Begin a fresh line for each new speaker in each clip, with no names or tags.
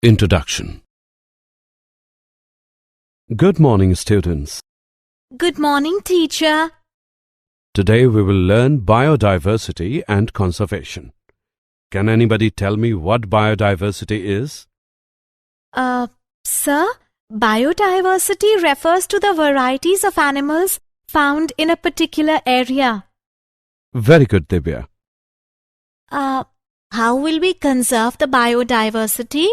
Introduction. Good morning, students.
Good morning, teacher.
Today we will learn biodiversity and conservation. Can anybody tell me what biodiversity is?
Sir, biodiversity refers to the varieties of animals found in a particular area.
Very good, Divya.
How will we conserve the biodiversity?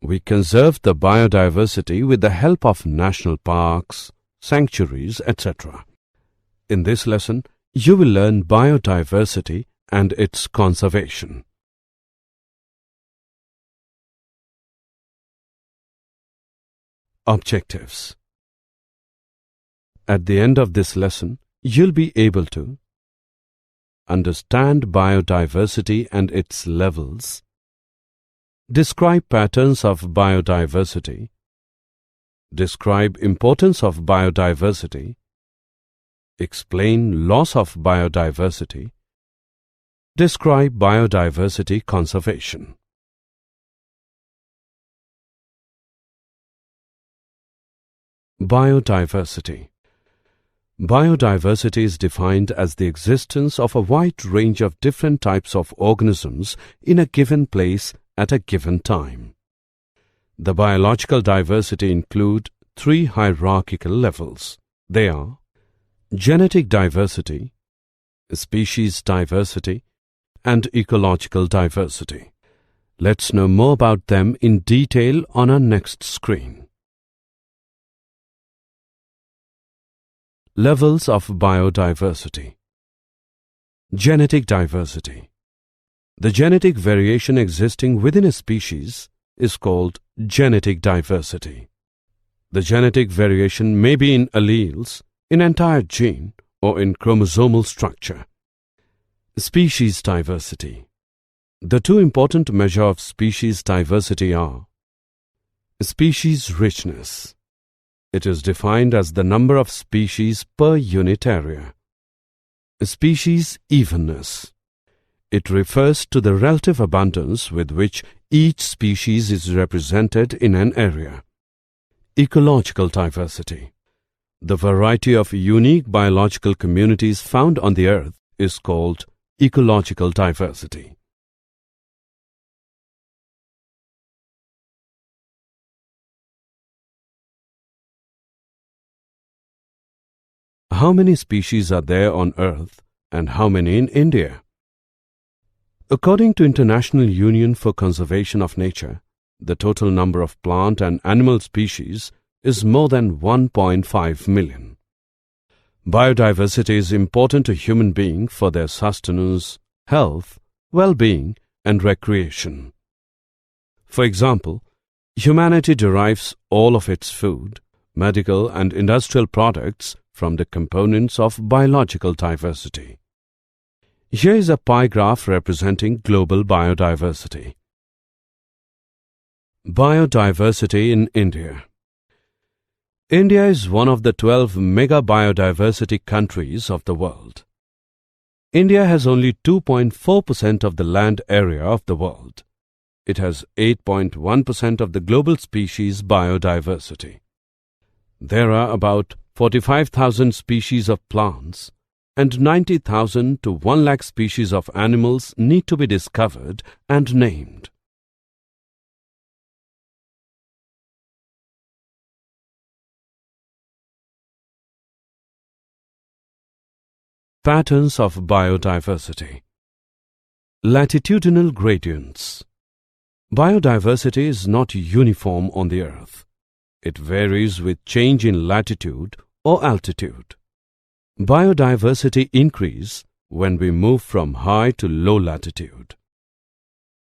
We conserve the biodiversity with the help of national parks, sanctuaries, etc. In this lesson, you will learn biodiversity and its conservation. Objectives. At the end of this lesson, you'll be able to understand biodiversity and its levels, describe patterns of biodiversity, describe importance of biodiversity, explain loss of biodiversity, describe biodiversity conservation. Biodiversity. Biodiversity is defined as the existence of a wide range of different types of organisms in a given place at a given time. The biological diversity include three hierarchical levels. They are genetic diversity, species diversity, and ecological diversity. Let's know more about them in detail on our next screen. Levels of biodiversity. Genetic diversity. The genetic variation existing within a species is called genetic diversity. The genetic variation may be in alleles, in entire gene, or in chromosomal structure. Species diversity. The two important measures of species diversity are species richness. It is defined as the number of species per unit area. Species evenness. It refers to the relative abundance with which each species is represented in an area. Ecological diversity. The variety of unique biological communities found on the earth is called ecological diversity. How many species are there on Earth and how many in India? According to International Union for Conservation of Nature, the total number of plant and animal species is more than 1.5 million. Biodiversity is important to human beings for their sustenance, health, well-being, and recreation. For example, humanity derives all of its food, medical and industrial products from the components of biological diversity. Here is a pie graph representing global biodiversity. Biodiversity in India. India is one of the 12 mega biodiversity countries of the world. India has only 2.4% of the land area of the world. It has 8.1% of the global species biodiversity. There are about 45,000 species of plants and 90,000 to 1 lakh species of animals need to be discovered and named. Patterns of biodiversity. Latitudinal gradients. Biodiversity is not uniform on the earth. It varies with change in latitude or altitude. Biodiversity increase when we move from high to low latitude.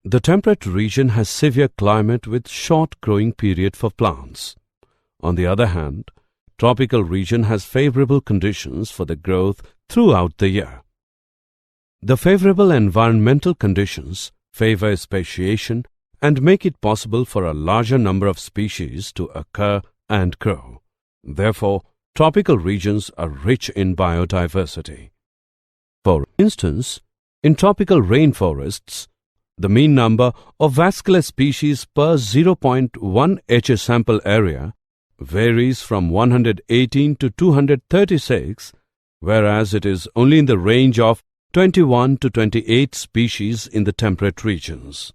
The temperate region has severe climate with short growing period for plants. On the other hand, tropical region has favorable conditions for the growth throughout the year. The favorable environmental conditions favor speciation and make it possible for a larger number of species to occur and grow. Therefore, tropical regions are rich in biodiversity. For instance, in tropical rainforests, The mean number of vascular species per 0.1 HS sample area varies from 118 to 236, whereas it is only in the range of 21 to 28 species in the temperate regions.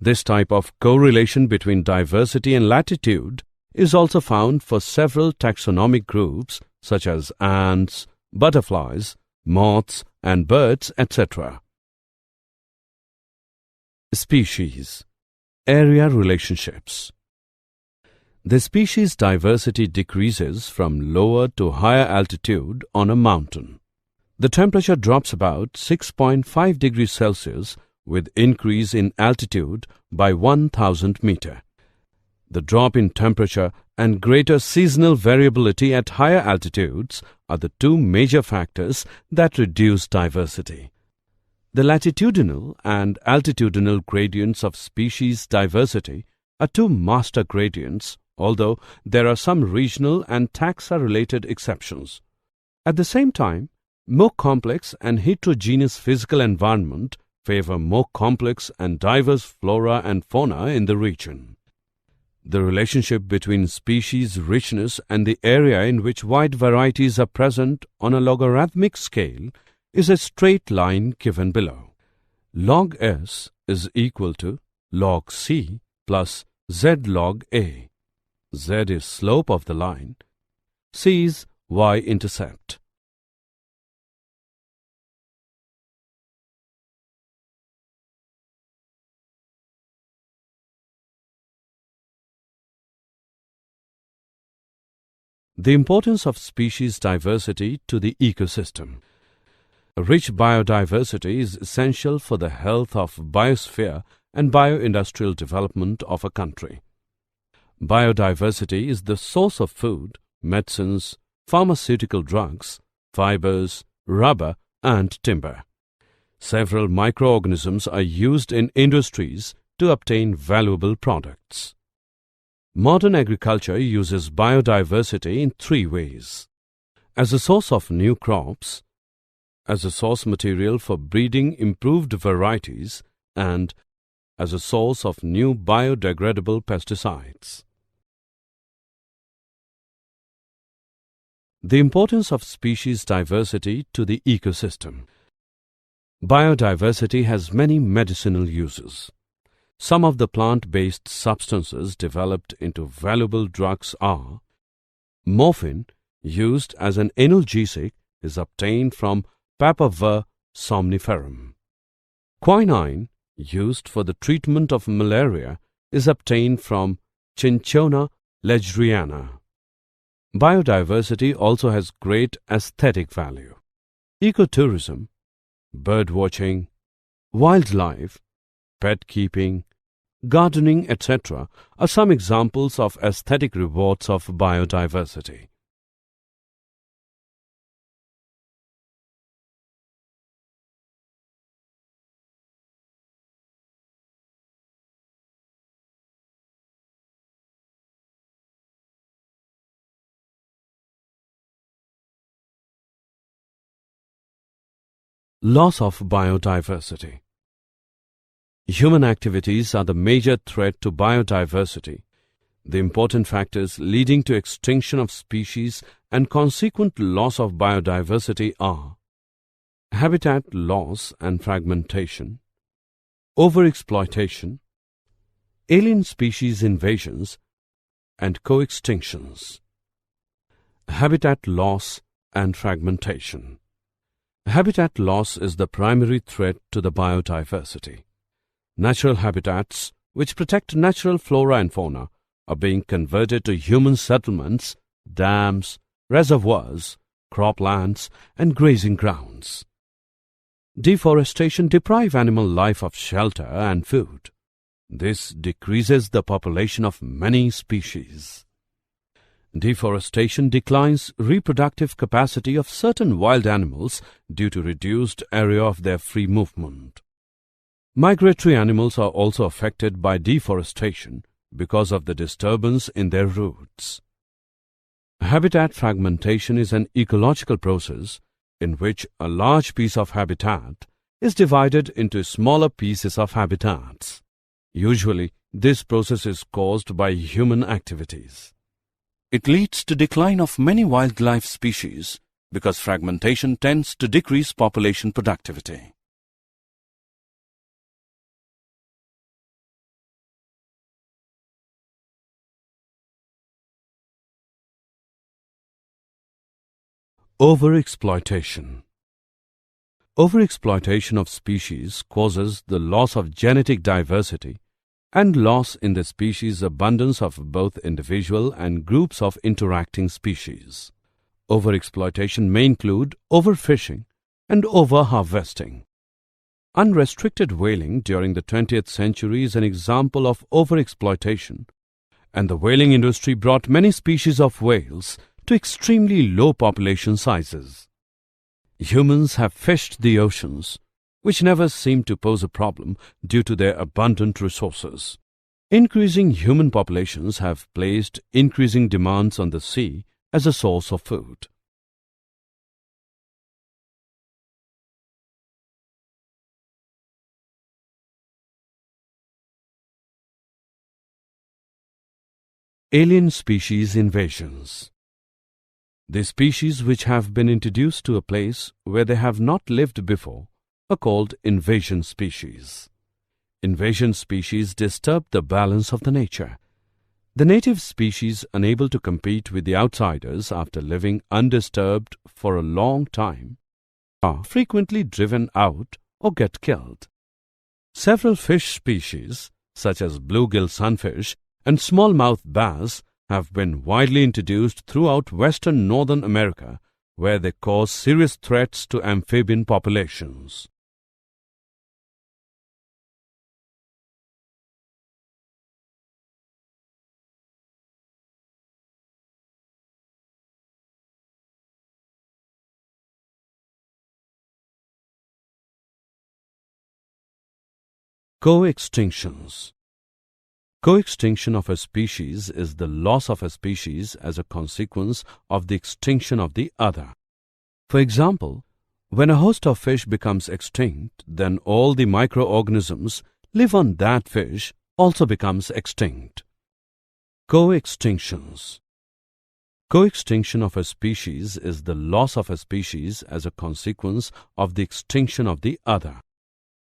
This type of correlation between diversity and latitude is also found for several taxonomic groups such as ants, butterflies, moths and birds, etc. Species. Area relationships. The species diversity decreases from lower to higher altitude on a mountain. The temperature drops about 6.5 degrees Celsius with increase in altitude by 1000 meter. The drop in temperature and greater seasonal variability at higher altitudes are the two major factors that reduce diversity. The latitudinal and altitudinal gradients of species diversity are two master gradients, although there are some regional and taxa-related exceptions. At the same time, more complex and heterogeneous physical environment favor more complex and diverse flora and fauna in the region. The relationship between species richness and the area in which wide varieties are present on a logarithmic scale is a straight line given below. Log S is equal to log C plus Z log A. Z is slope of the line. C is y-intercept. The importance of species diversity to the ecosystem. A rich biodiversity is essential for the health of biosphere and bioindustrial development of a country. Biodiversity is the source of food, medicines, pharmaceutical drugs, fibers, rubber and timber. Several microorganisms are used in industries to obtain valuable products. Modern agriculture uses biodiversity in three ways: as a source of new crops, as a source material for breeding improved varieties, and as a source of new biodegradable pesticides. The importance of species diversity to the ecosystem. Biodiversity has many medicinal uses. Some of the plant-based substances developed into valuable drugs are: morphine, used as an analgesic, is obtained from Papaver somniferum. Quinine, used for the treatment of malaria, is obtained from Cinchona legeriana. Biodiversity also has great aesthetic value. Ecotourism, birdwatching, wildlife, pet keeping, gardening, etc. are some examples of aesthetic rewards of biodiversity. Loss of biodiversity. Human activities are the major threat to biodiversity. The important factors leading to extinction of species and consequent loss of biodiversity are: habitat loss and fragmentation, overexploitation, alien species invasions, and co-extinctions. Habitat loss and fragmentation. Habitat loss is the primary threat to the biodiversity. Natural habitats, which protect natural flora and fauna, are being converted to human settlements, dams, reservoirs, croplands, and grazing grounds. Deforestation deprives animal life of shelter and food. This decreases the population of many species. Deforestation declines reproductive capacity of certain wild animals due to reduced area of their free movement. Migratory animals are also affected by deforestation because of the disturbance in their routes. Habitat fragmentation is an ecological process in which a large piece of habitat is divided into smaller pieces of habitats. Usually, this process is caused by human activities. It leads to decline of many wildlife species because fragmentation tends to decrease population productivity. Overexploitation. Overexploitation of species causes the loss of genetic diversity and loss in the species abundance of both individual and groups of interacting species. Overexploitation may include overfishing and overharvesting. Unrestricted whaling during the 20th century is an example of overexploitation, and the whaling industry brought many species of whales to extremely low population sizes. Humans have fished the oceans, which never seemed to pose a problem due to their abundant resources. Increasing human populations have placed increasing demands on the sea as a source of food. Alien species invasions. The species which have been introduced to a place where they have not lived before are called invasion species. Invasion species disturb the balance of the nature. The native species, unable to compete with the outsiders after living undisturbed for a long time, are frequently driven out or get killed. Several fish species, such as bluegill sunfish and smallmouth bass, have been widely introduced throughout western Northern America, where they cause serious threats to amphibian populations. Co-extinctions. Co-extinction of a species is the loss of a species as a consequence of the extinction of the other. For example, when a host of fish becomes extinct, then all the microorganisms live on that fish also becomes extinct. Co-extinctions. Co-extinction of a species is the loss of a species as a consequence of the extinction of the other.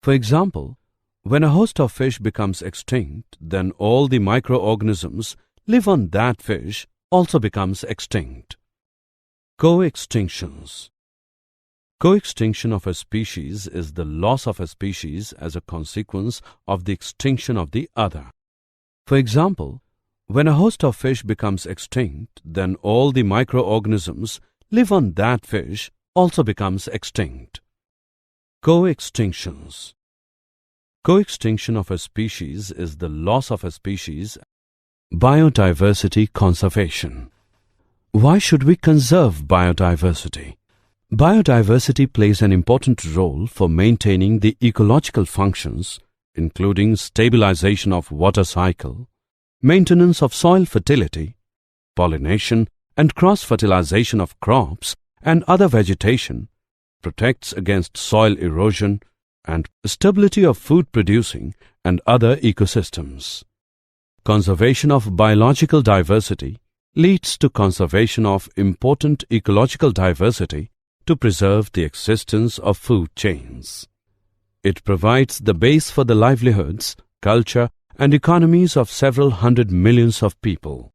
For example, when a host of fish becomes extinct, then all the microorganisms live on that fish also becomes extinct. Co-extinctions. Co-extinction of a species is the loss of a species as a consequence of the extinction of the other. For example, when a host of fish becomes extinct, then all the microorganisms live on that fish also becomes extinct. Co-extinctions. Co-extinction of a species is the loss of a species. Biodiversity conservation. Why should we conserve biodiversity? Biodiversity plays an important role for maintaining the ecological functions, including stabilization of water cycle, maintenance of soil fertility, pollination and cross-fertilization of crops and other vegetation, protects against soil erosion, and stability of food producing and other ecosystems. Conservation of biological diversity leads to conservation of important ecological diversity to preserve the existence of food chains. It provides the base for the livelihoods, culture, and economies of several hundred millions of people.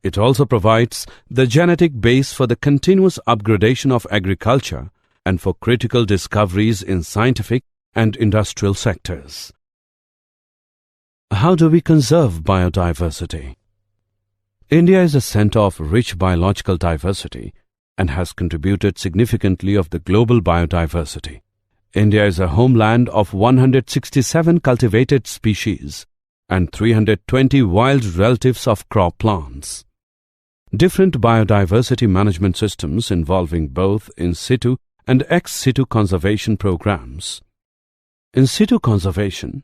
It also provides the genetic base for the continuous upgradation of agriculture and for critical discoveries in scientific and industrial sectors. How do we conserve biodiversity? India is a center of rich biological diversity and has contributed significantly of the global biodiversity. India is a homeland of 167 cultivated species and 320 wild relatives of crop plants. Different biodiversity management systems involving both in-situ and ex-situ conservation programs. In-situ conservation,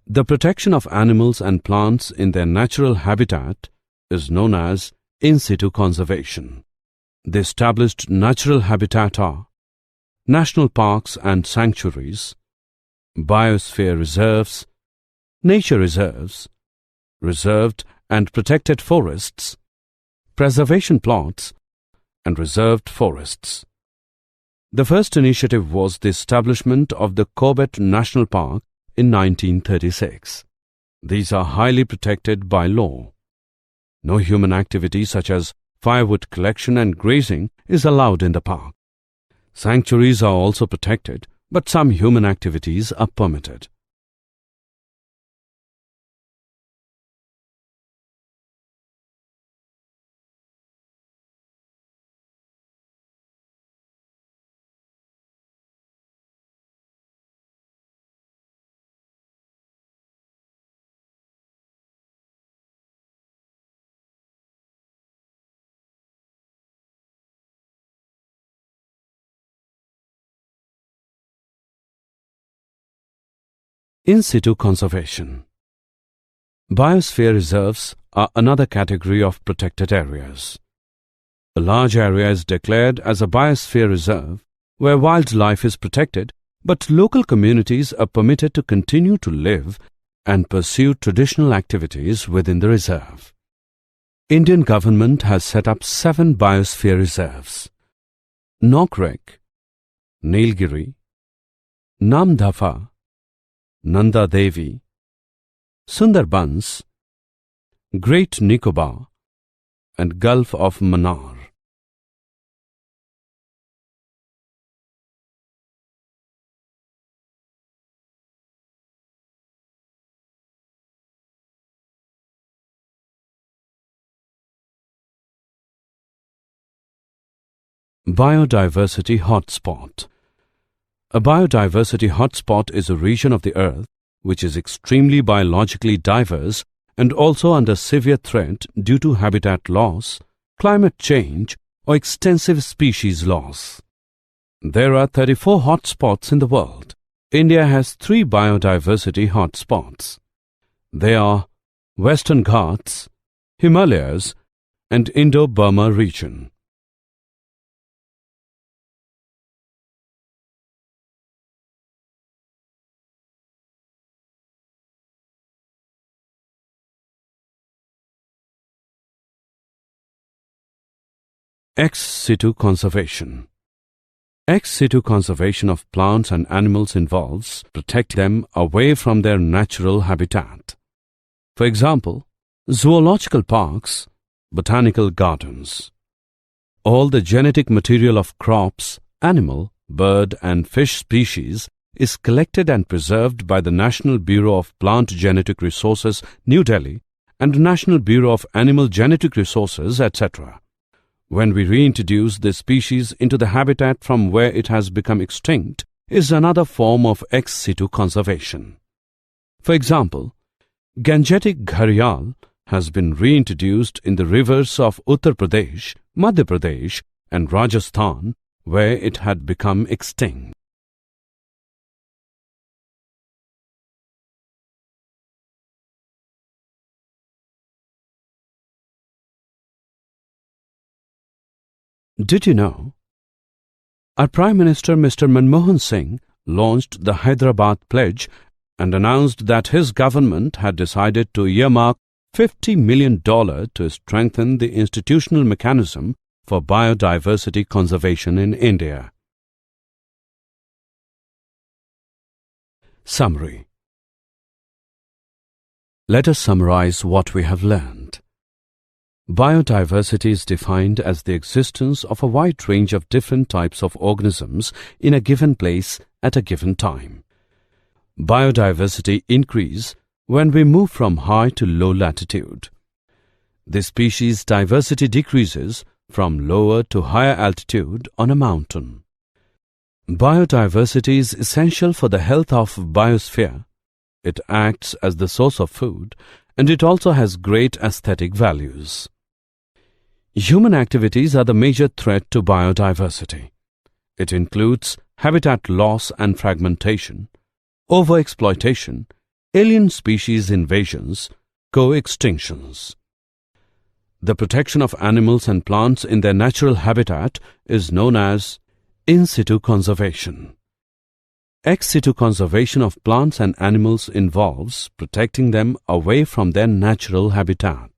the protection of animals and plants in their natural habitat, is known as in-situ conservation. The established natural habitat are national parks and sanctuaries, biosphere reserves, nature reserves, reserved and protected forests, preservation plots, and reserved forests. The first initiative was the establishment of the Corbett National Park in 1936. These are highly protected by law. No human activity such as firewood collection and grazing is allowed in the park. Sanctuaries are also protected, but some human activities are permitted. In-situ conservation. Biosphere reserves are another category of protected areas. A large area is declared as a biosphere reserve where wildlife is protected, but local communities are permitted to continue to live and pursue traditional activities within the reserve. Indian government has set up 7 biosphere reserves: Nokrek, Nilgiri, Namdapha, Nanda Devi, Sundarbans, Great Nicobar, and Gulf of Mannar. Biodiversity hotspot. A biodiversity hotspot is a region of the earth which is extremely biologically diverse and also under severe threat due to habitat loss, climate change, or extensive species loss. There are 34 hotspots in the world. India has 3 biodiversity hotspots. They are Western Ghats, Himalayas, and Indo-Burma region. Ex-situ conservation. Ex-situ conservation of plants and animals involves protecting them away from their natural habitat. For example, zoological parks, botanical gardens. All the genetic material of crops, animal, bird and fish species is collected and preserved by the National Bureau of Plant Genetic Resources, New Delhi, and National Bureau of Animal Genetic Resources, etc. When we reintroduce this species into the habitat from where it has become extinct is another form of ex-situ conservation. For example, Gangetic gharial has been reintroduced in the rivers of Uttar Pradesh, Madhya Pradesh and Rajasthan where it had become extinct. Did you know? Our Prime Minister Mr. Manmohan Singh launched the Hyderabad Pledge and announced that his government had decided to earmark $50 million to strengthen the institutional mechanism for biodiversity conservation in India. Summary. Let us summarize what we have learned. Biodiversity is defined as the existence of a wide range of different types of organisms in a given place at a given time. Biodiversity increases when we move from high to low latitude. The species diversity decreases from lower to higher altitude on a mountain. Biodiversity is essential for the health of biosphere. It acts as the source of food, and it also has great aesthetic values. Human activities are the major threat to biodiversity. It includes habitat loss and fragmentation, overexploitation, alien species invasions, co-extinctions. The protection of animals and plants in their natural habitat is known as In-situ conservation. Ex-situ conservation of plants and animals involves protecting them away from their natural habitat.